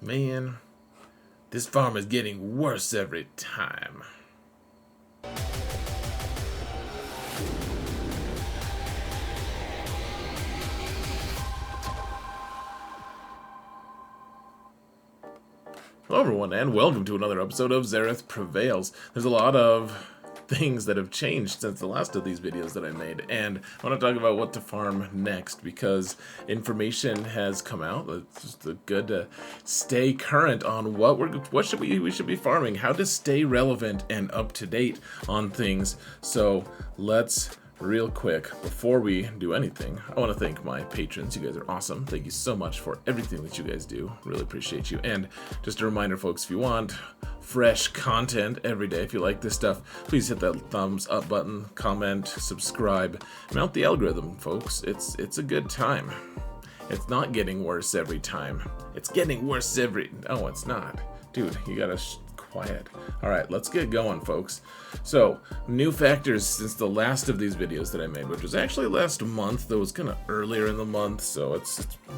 Man, this farm is getting worse every time. Hello everyone, and welcome to another episode of Zareth Prevails. There's a lot of things that have changed since the last of these videos that I made, and I want to talk about what to farm next because information has come out. It's just good to stay current on what should we should be farming, how to stay relevant and up to date on things. So let's real quick, before we do anything, I want to thank my patrons. You guys are awesome. Thank you so much for everything that you guys do. Really appreciate you. And just a reminder, folks, if you want fresh content every day, if you like this stuff, please hit that thumbs up button, comment, subscribe, mount the algorithm, folks. It's a good time. It's not getting worse every time. It's getting worse every... Oh, it's not. Dude, you gotta... quiet. Alright, let's get going, folks. So, new factors since the last of these videos that I made, which was actually last month, though it was kind of earlier in the month, so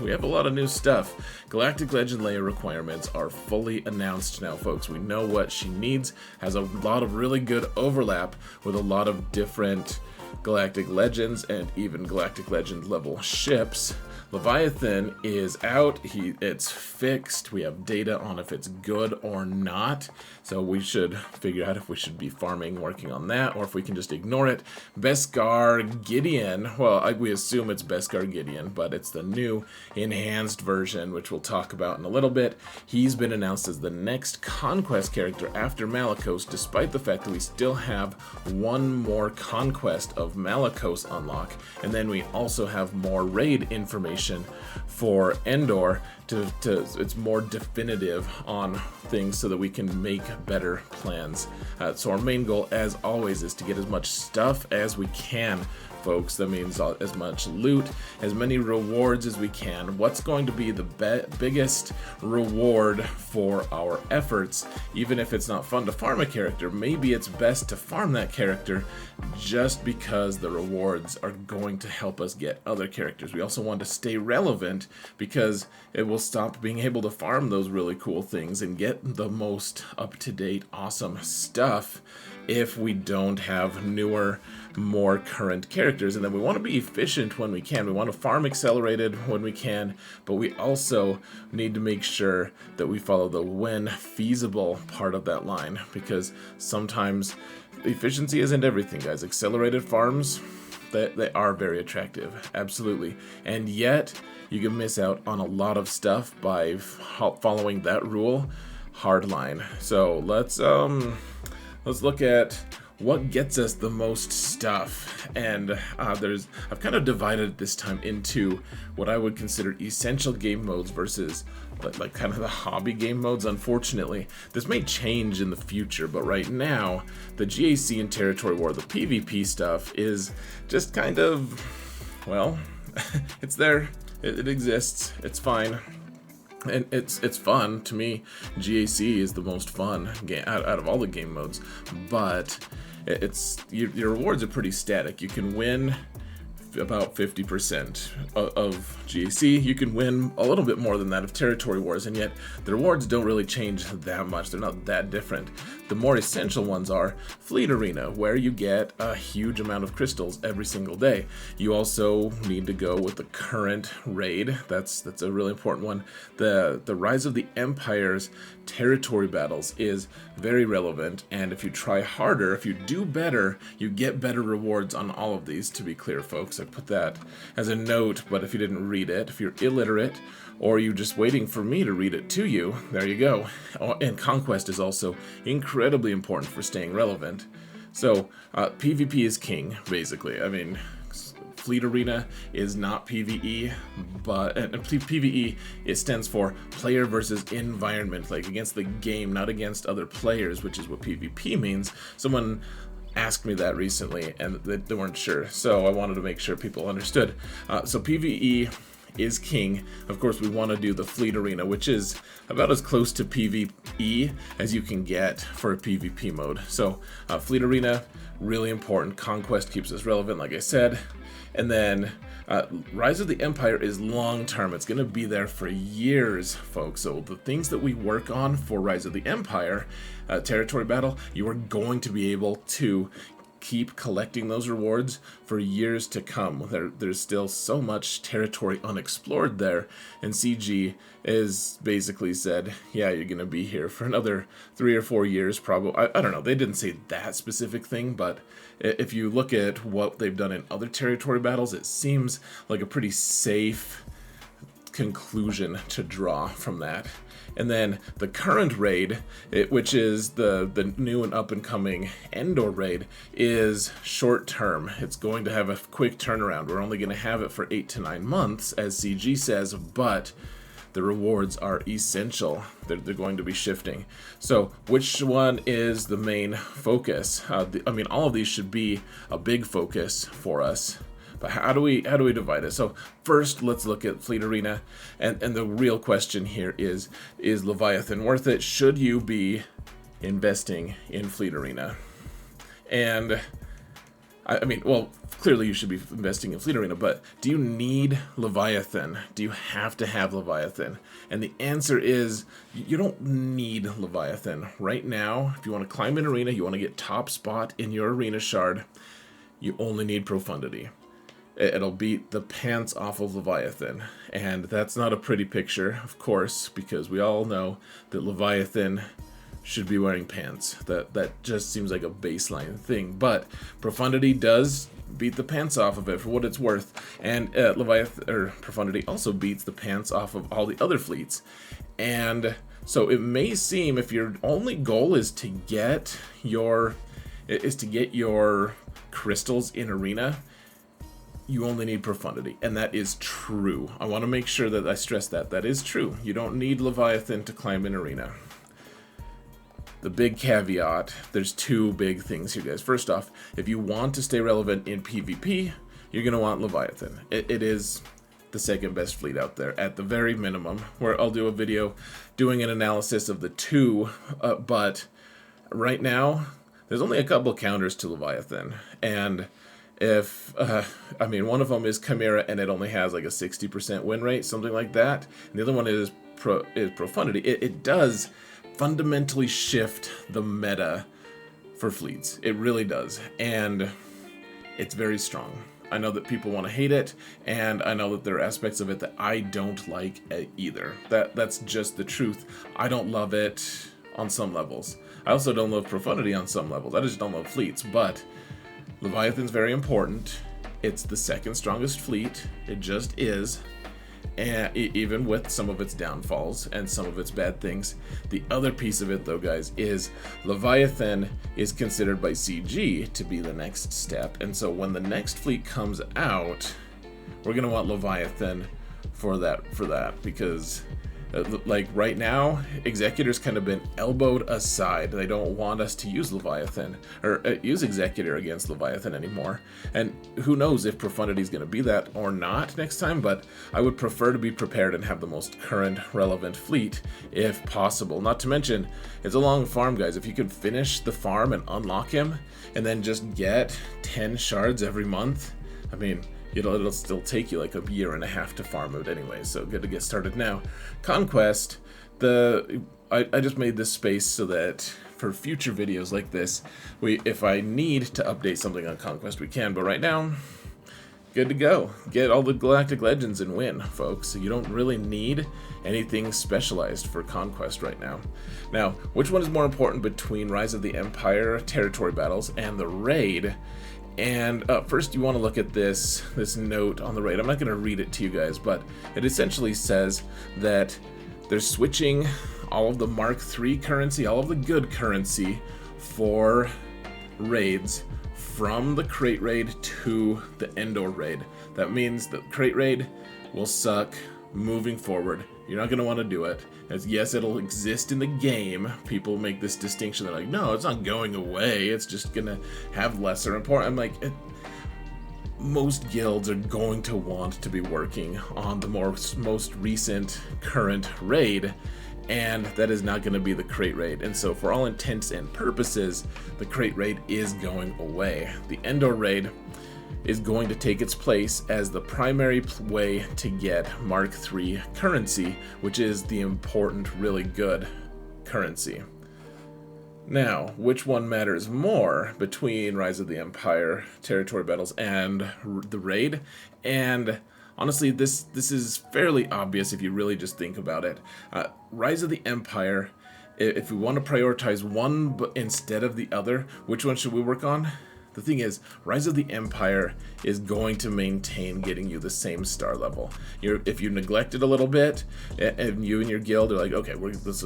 we have a lot of new stuff. Galactic Legend Leia requirements are fully announced now, folks. We know what she needs, has a lot of really good overlap with a lot of different Galactic Legends and even Galactic Legend level ships. Leviathan is out, it's fixed, we have data on if it's good or not, so we should figure out if we should be farming, working on that, or if we can just ignore it. Beskar Gideon, well, we assume it's Beskar Gideon, but it's the new enhanced version, which we'll talk about in a little bit. He's been announced as the next Conquest character after Malicos, despite the fact that we still have one more Conquest of Malicos unlock, and then we also have more raid information for Endor to it's more definitive on things so that we can make better plans. So our main goal, as always, is to get as much stuff as we can, folks. That means as much loot, as many rewards as we can. What's going to be the biggest reward for our efforts? Even if it's not fun to farm a character, maybe it's best to farm that character just because the rewards are going to help us get other characters. We also want to stay relevant because it will stop being able to farm those really cool things and get the most up-to-date awesome stuff if we don't have newer, more current characters. And then we want to be efficient when we can. We want to farm accelerated when we can, but we also need to make sure that we follow the when feasible part of that line, because sometimes efficiency isn't everything, guys. Accelerated farms, they are very attractive, absolutely, and yet you can miss out on a lot of stuff by following that rule hardline. So let's look at what gets us the most stuff, and I've kind of divided this time into what I would consider essential game modes versus like kind of the hobby game modes. Unfortunately, this may change in the future, but right now the GAC and Territory War, the PvP stuff, is just kind of, well, it's there, it exists, it's fine. And it's fun. To me, GAC is the most fun game out of all the game modes, but your rewards are pretty static. You can win about 50% of GAC. You can win a little bit more than that of Territory Wars, and yet the rewards don't really change that much. They're not that different. The more essential ones are Fleet Arena, where you get a huge amount of crystals every single day. You also need to go with the current raid. That's a really important one. The Rise of the Empire's territory battles is very relevant, and if you try harder, if you do better, you get better rewards on all of these, to be clear, folks. I put that as a note, but if you didn't read it, if you're illiterate, or you're just waiting for me to read it to you, there you go. Oh, and Conquest is also incredibly important for staying relevant. So, PvP is king, basically. I mean, Fleet Arena is not PvE, but PvE, it stands for player versus environment, like against the game, not against other players, which is what PvP means. Someone asked me that recently, and they weren't sure, so I wanted to make sure people understood. So PvE is king. Of course, we want to do the Fleet Arena, which is about as close to PvE as you can get for a PvP mode. So Fleet Arena, really important. Conquest keeps us relevant, like I said. And then Rise of the Empire is long term. It's going to be there for years, folks. So the things that we work on for Rise of the Empire, territory battle, you are going to be able to keep collecting those rewards for years to come. There's still so much territory unexplored there, and CG is basically said, yeah, you're going to be here for another 3 or 4 years probably. I don't know, they didn't say that specific thing, but if you look at what they've done in other territory battles, it seems like a pretty safe conclusion to draw from that. And then the current raid, which is the new and up-and-coming Endor raid, is short-term. It's going to have a quick turnaround. We're only going to have it for 8 to 9 months, as CG says, but the rewards are essential. They're going to be shifting. So which one is the main focus? I mean, all of these should be a big focus for us. But how do we divide it? So first, let's look at Fleet Arena, and the real question here is Leviathan worth it? Should you be investing in Fleet Arena? And I mean, well, clearly you should be investing in Fleet Arena, but do you need Leviathan? Do you have to have Leviathan? And the answer is you don't need Leviathan. Right now, if you want to climb an arena, you want to get top spot in your arena shard, you only need Profundity. It'll beat the pants off of Leviathan. And that's not a pretty picture, of course, because we all know that Leviathan should be wearing pants. That just seems like a baseline thing. But Profundity does beat the pants off of it for what it's worth. And Profundity also beats the pants off of all the other fleets. And so it may seem, if your only goal is to get your crystals in arena, you only need Profundity, and that is true. I want to make sure that I stress that. That is true. You don't need Leviathan to climb an arena. The big caveat, there's 2 big things here, guys. First off, if you want to stay relevant in PvP, you're going to want Leviathan. It is the second best fleet out there, at the very minimum, where I'll do a video doing an analysis of the 2, but right now, there's only a couple counters to Leviathan, and if, I mean, one of them is Chimera, and it only has like a 60% win rate, something like that. And the other one is Profundity. It does fundamentally shift the meta for fleets. It really does. And it's very strong. I know that people want to hate it, and I know that there are aspects of it that I don't like either. That's just the truth. I don't love it on some levels. I also don't love Profundity on some levels. I just don't love fleets, but Leviathan's very important. It's the second strongest fleet. It just is. And even with some of its downfalls and some of its bad things. The other piece of it, though, guys, is Leviathan is considered by CG to be the next step. And so when the next fleet comes out, we're going to want Leviathan for that because like right now, Executor's kind of been elbowed aside. They don't want us to use Leviathan, or use Executor against Leviathan anymore. And who knows if Profundity is going to be that or not next time, but I would prefer to be prepared and have the most current relevant fleet if possible. Not to mention, it's a long farm, guys. If you could finish the farm and unlock him, and then just get 10 shards every month, I mean, it'll still take you like a year and a half to farm it anyway, so good to get started now. Conquest, I just made this space so that for future videos like this, if I need to update something on Conquest, we can, but right now, good to go. Get all the Galactic Legends and win, folks. You don't really need anything specialized for Conquest right now. Now, which one is more important between Rise of the Empire territory battles and the raid? And first you want to look at this note on the raid. I'm not going to read it to you guys, but it essentially says that they're switching all of the Mark III currency, all of the good currency for raids from the crate raid to the Endor raid. That means the crate raid will suck moving forward. You're not going to want to do it. As yes, it'll exist in the game. People make this distinction. They're like, no, it's not going away. It's just going to have lesser importance. I'm like, most guilds are going to want to be working on the most recent current raid, and that is not going to be the crate raid. And so for all intents and purposes, the crate raid is going away. The Endor raid is going to take its place as the primary way to get Mark III currency, which is the important, really good currency. Now, which one matters more between Rise of the Empire, territory battles, and the raid? And honestly, this is fairly obvious if you really just think about it. Rise of the Empire, if we want to prioritize one instead of the other, which one should we work on? The thing is, Rise of the Empire is going to maintain getting you the same star level. If you neglect it a little bit, and you and your guild are like, okay, let's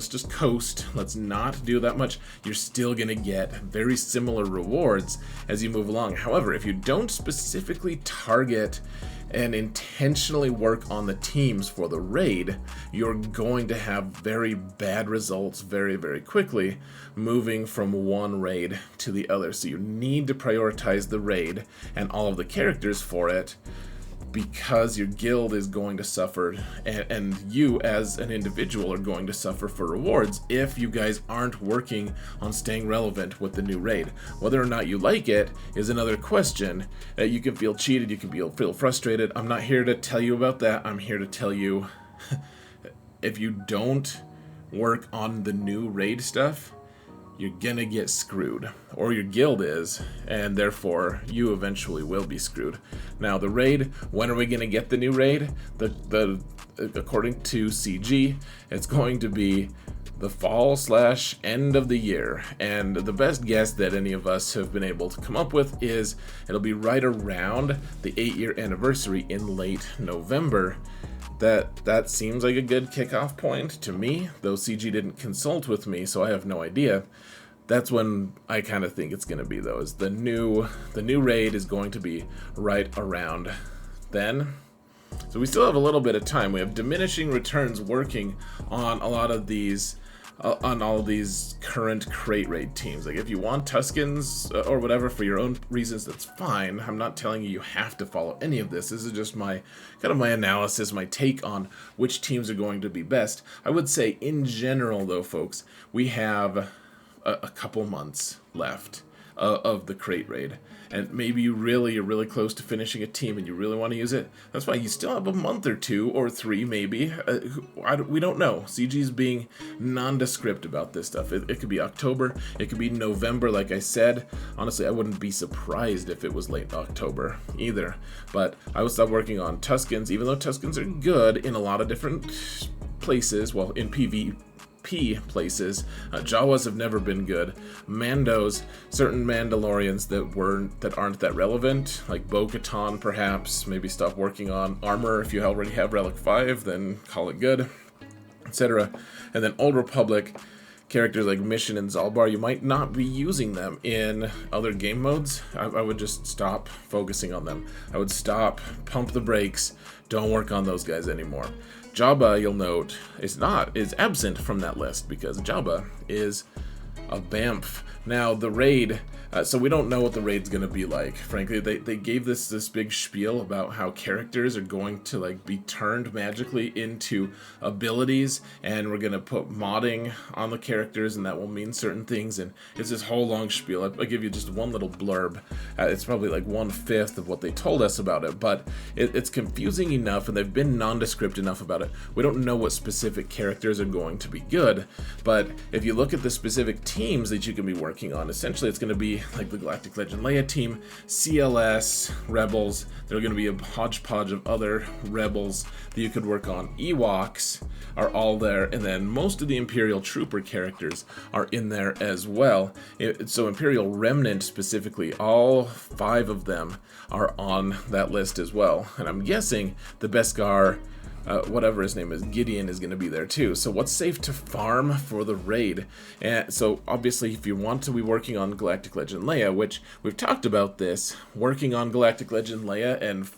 just coast, let's not do that much, you're still going to get very similar rewards as you move along. However, if you don't specifically target and intentionally work on the teams for the raid, you're going to have very bad results very, very quickly, moving from one raid to the other. So you need to prioritize the raid and all of the characters for it, because your guild is going to suffer, and you as an individual are going to suffer for rewards if you guys aren't working on staying relevant with the new raid. Whether or not you like it is another question. You can feel cheated, you can feel frustrated. I'm not here to tell you about that. I'm here to tell you if you don't work on the new raid stuff, you're gonna get screwed, or your guild is, and therefore you eventually will be screwed. Now the raid, when are we gonna get the new raid? According to CG, it's going to be the fall/end of the year, and the best guess that any of us have been able to come up with is it'll be right around the 8-year anniversary in late November. That seems like a good kickoff point to me, though CG didn't consult with me, so I have no idea. That's when I kind of think it's going to be, though, is the new raid is going to be right around then. So we still have a little bit of time. We have diminishing returns working on a lot of these, on all of these current crate raid teams. Like if you want Tuscans or whatever for your own reasons, that's fine. I'm not telling you have to follow any of this. This is just my analysis, my take on which teams are going to be best. I would say in general, though, folks, we have a couple months left of the crate raid, and maybe you're really close to finishing a team and you really want to use it. That's why you still have a month or 2 or 3 maybe. We don't know. CG's being nondescript about this stuff. It could be October, it could be November, like I said. Honestly, I wouldn't be surprised if it was late October either. But I would stop working on Tuscans, even though Tuscans are good in a lot of different places. Well, in PvP places. Jawas have never been good. Mandos, certain Mandalorians that aren't that relevant, like Bo-Katan perhaps, maybe stop working on armor. If you already have Relic 5, then call it good, etc. And then Old Republic characters like Mission and Zalbar, you might not be using them in other game modes. I would just stop focusing on them. I would stop, pump the brakes, don't work on those guys anymore. Jabba, you'll note, is absent from that list because Jabba is a BAMF. Now, the raid, so we don't know what the raid's going to be like. Frankly, they gave this big spiel about how characters are going to like be turned magically into abilities, and we're going to put modding on the characters, and that will mean certain things, and it's this whole long spiel. I'll give you just one little blurb. It's probably like 1/5 of what they told us about it, but it's confusing enough, and they've been nondescript enough about it. We don't know what specific characters are going to be good, but if you look at the specific teams that you can be working on, essentially it's going to be like the Galactic Legend Leia team, CLS, Rebels. There are going to be a hodgepodge of other Rebels that you could work on. Ewoks are all there, and then most of the Imperial Trooper characters are in there as well. So Imperial Remnant specifically, all 5 of them are on that list as well. And I'm guessing the Beskar, whatever his name is, Gideon, is going to be there too. So what's safe to farm for the raid? And so obviously if you want to be working on Galactic Legend Leia, which we've talked about this, working on Galactic Legend Leia and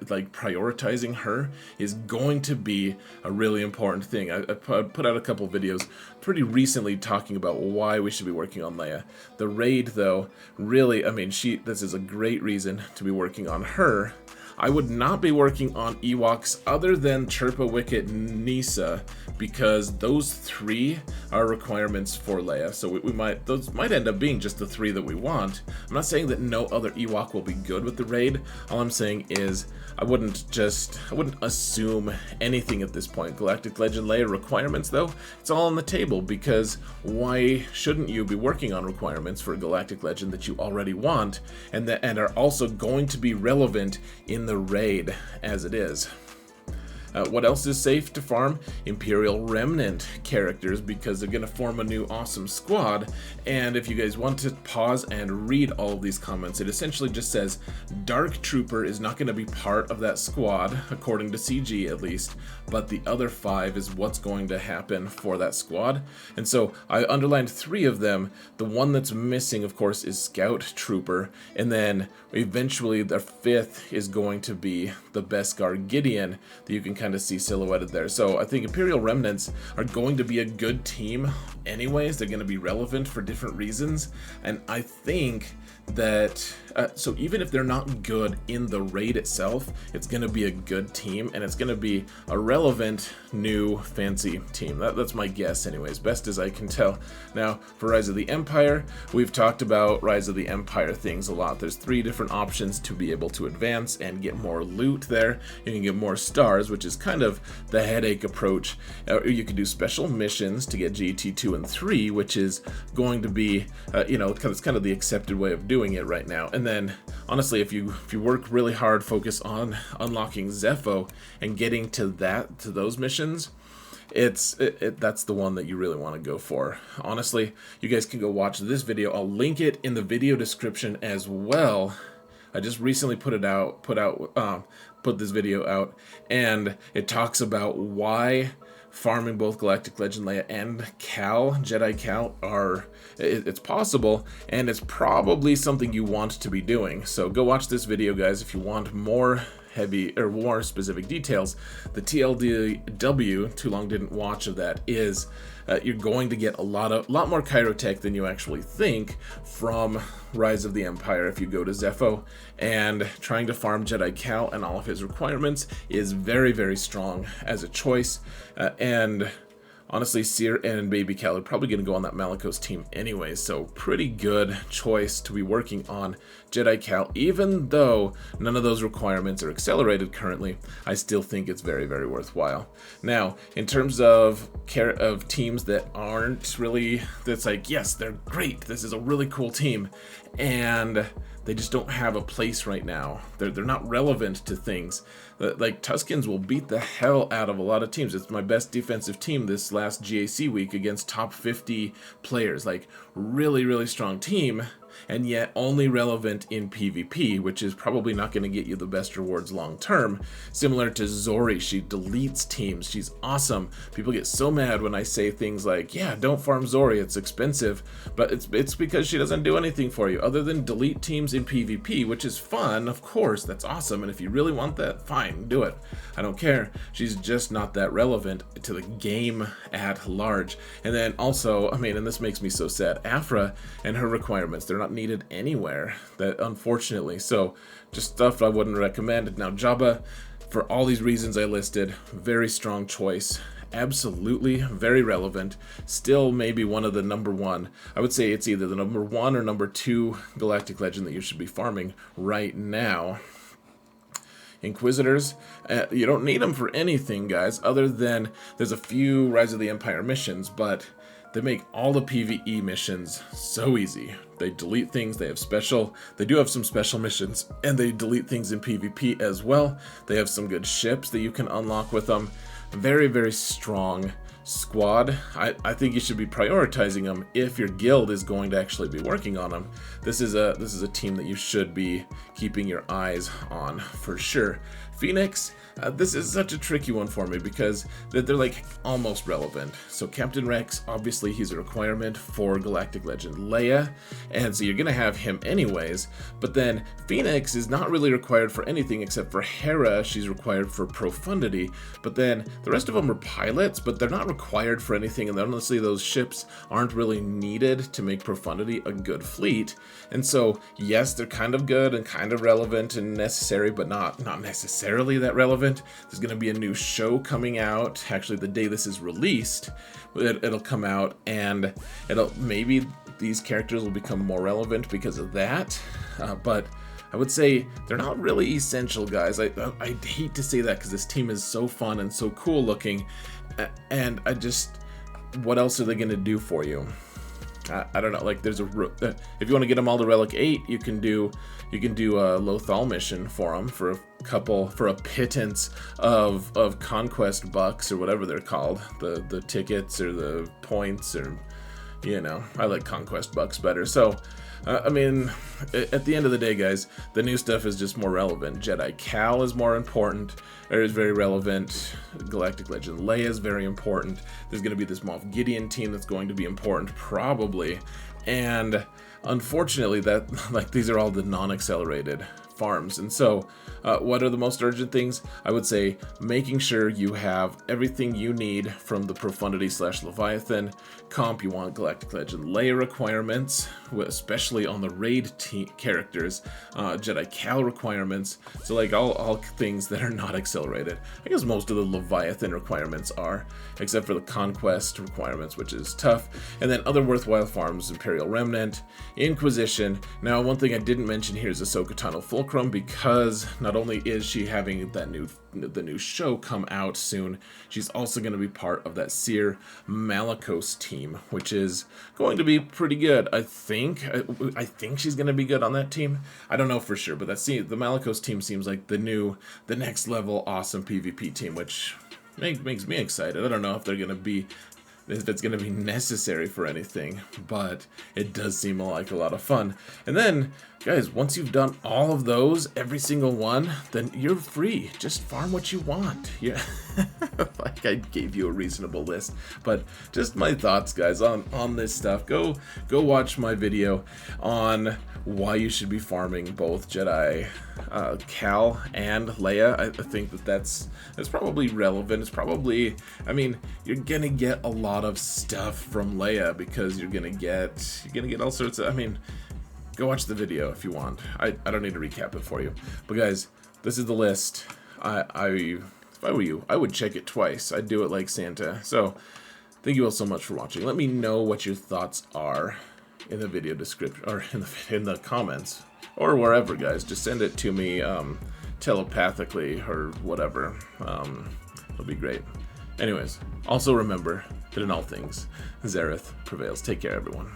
like prioritizing her is going to be a really important thing. I put out a couple videos pretty recently talking about why we should be working on Leia. The raid, though, really, I mean, this is a great reason to be working on her. I would not be working on Ewoks other than Chirpa, Wicket, Nisa, because those 3 are requirements for Leia. So those might end up being just the 3 that we want. I'm not saying that no other Ewok will be good with the raid. All I'm saying is I wouldn't assume anything at this point. Galactic Legend Leia requirements, though, it's all on the table, because why shouldn't you be working on requirements for a Galactic Legend that you already want and are also going to be relevant in the raid as it is? What else is safe to farm? Imperial Remnant characters, because they're going to form a new awesome squad. And if you guys want to pause and read all of these comments, it essentially just says Dark Trooper is not going to be part of that squad, according to CG at least, but the other 5 is what's going to happen for that squad. And so I underlined 3 of them. The one that's missing, of course, is Scout Trooper, and then eventually the 5th is going to be the Beskar Gideon that you can kind of see silhouetted there. So I think Imperial Remnants are going to be a good team anyways. They're going to be relevant for different reasons, and I think that so even if they're not good in the raid itself, it's going to be a good team, and it's going to be a relevant new fancy team. That's my guess anyways, best as I can tell. Now for Rise of the Empire, we've talked about Rise of the Empire things a lot. There's 3 different options to be able to advance and get more loot there. You can get more stars, which is kind of the headache approach. You can do special missions to get GT2 and 3, which is going to be it's kind of the accepted way of doing it right now. And then honestly, if you work really hard, focus on unlocking Zepho and getting to those missions, that's the one that you really want to go for. Honestly, you guys can go watch this video. I'll link it in the video description as well. I just recently put this video out, and it talks about why farming both Galactic Legend Leia and Jedi Cal it's possible, and it's probably something you want to be doing. So go watch this video, guys, if you want more more specific details. The TLDW, too long didn't watch of that, is you're going to get a lot more Chirotech than you actually think from Rise of the Empire if you go to Zepho, and trying to farm Jedi Cal and all of his requirements is very, very strong as a choice. And honestly, Seer and Baby Cal are probably going to go on that Malicos team anyway, so pretty good choice to be working on Jedi Cal. Even though none of those requirements are accelerated currently, I still think it's very, very worthwhile. Now, in terms of teams that aren't really, that's like, yes, they're great, this is a really cool team, and they just don't have a place right now. They're not relevant to things. Like, Tuskens will beat the hell out of a lot of teams. It's my best defensive team this last GAC week against top 50 players. Like, really, really strong team, and yet only relevant in PvP, which is probably not going to get you the best rewards long term. Similar to Zori, she deletes teams. She's awesome. People get so mad when I say things like, yeah, don't farm Zori, it's expensive, but it's because she doesn't do anything for you other than delete teams in PvP, which is fun, of course, that's awesome, and if you really want that, fine, do it. I don't care. She's just not that relevant to the game at large. And then also, I mean, and this makes me so sad, Afra and her requirements, they're not needed anywhere, that unfortunately, so just stuff I wouldn't recommend. Now Jabba, for all these reasons I listed, very strong choice, absolutely very relevant, still maybe one of the number 1. I would say it's either the number 1 or number 2 Galactic Legend that you should be farming right now. Inquisitors, you don't need them for anything, guys, other than there's a few Rise of the Empire missions, but they make all the PvE missions so easy. They delete things, they do have some special missions, and they delete things in PvP as well. They have some good ships that you can unlock with them. Very, very strong squad. I think you should be prioritizing them if your guild is going to actually be working on them. This is a team that you should be keeping your eyes on for sure. Phoenix, this is such a tricky one for me because they're like almost relevant. So Captain Rex, obviously he's a requirement for Galactic Legend Leia, and so you're gonna have him anyways, but then Phoenix is not really required for anything except for Hera. She's required for profundity, but then the rest of them are pilots, but they're not required for anything, and honestly those ships aren't really needed to make profundity a good fleet. And so yes, they're kind of good and kind of relevant and necessary, but not necessarily that relevant. There's going to be a new show coming out. Actually, the day this is released, it'll come out, and maybe these characters will become more relevant because of that. But I would say they're not really essential, guys. I hate to say that because this team is so fun and so cool looking, and what else are they going to do for you? I don't know. Like, there's if you want to get them all to Relic 8, you can do a Lothal mission for them for a pittance of Conquest bucks or whatever they're called, the tickets or the points, or I like Conquest bucks better. So I mean, at the end of the day, guys, the new stuff is just more relevant. Jedi Cal is more important, or is very relevant. Galactic Legend Leia is very important. There's going to be this Moff Gideon team that's going to be important, probably. And unfortunately, these are all the non-accelerated farms. And so what are the most urgent things? I would say making sure you have everything you need from the Profundity / Leviathan comp. You want Galactic Legend Leia requirements, especially on the raid characters, Jedi Cal requirements, so like all things that are not accelerated. I guess most of the Leviathan requirements are, except for the Conquest requirements, which is tough. And then other worthwhile farms: Imperial Remnant, Inquisition. Now, one thing I didn't mention here is Ahsoka Tano Fulcrum, because not only is she having the new show come out soon, she's also going to be part of that Seer Malakos team, which is going to be pretty good. I think she's going to be good on that team. I don't know for sure, but the Malakos team seems like the next level awesome PvP team, which makes me excited. I don't know if it's going to be necessary for anything, but it does seem like a lot of fun. And then, guys, once you've done all of those, every single one, then you're free. Just farm what you want. Yeah, like I gave you a reasonable list, but just my thoughts, guys, on this stuff. Go watch my video on why you should be farming both Jedi Cal and Leia. I think that's probably relevant. It's probably, I mean, you're gonna get a lot of stuff from Leia because you're gonna get all sorts of, I mean, go watch the video if you want. I don't need to recap it for you. But guys, this is the list. If I were you, I would check it twice. I'd do it like Santa. So thank you all so much for watching. Let me know what your thoughts are in the video description, or in the comments, or wherever, guys. Just send it to me telepathically or whatever. It'll be great. Anyways, also remember that in all things, Zareth prevails. Take care, everyone.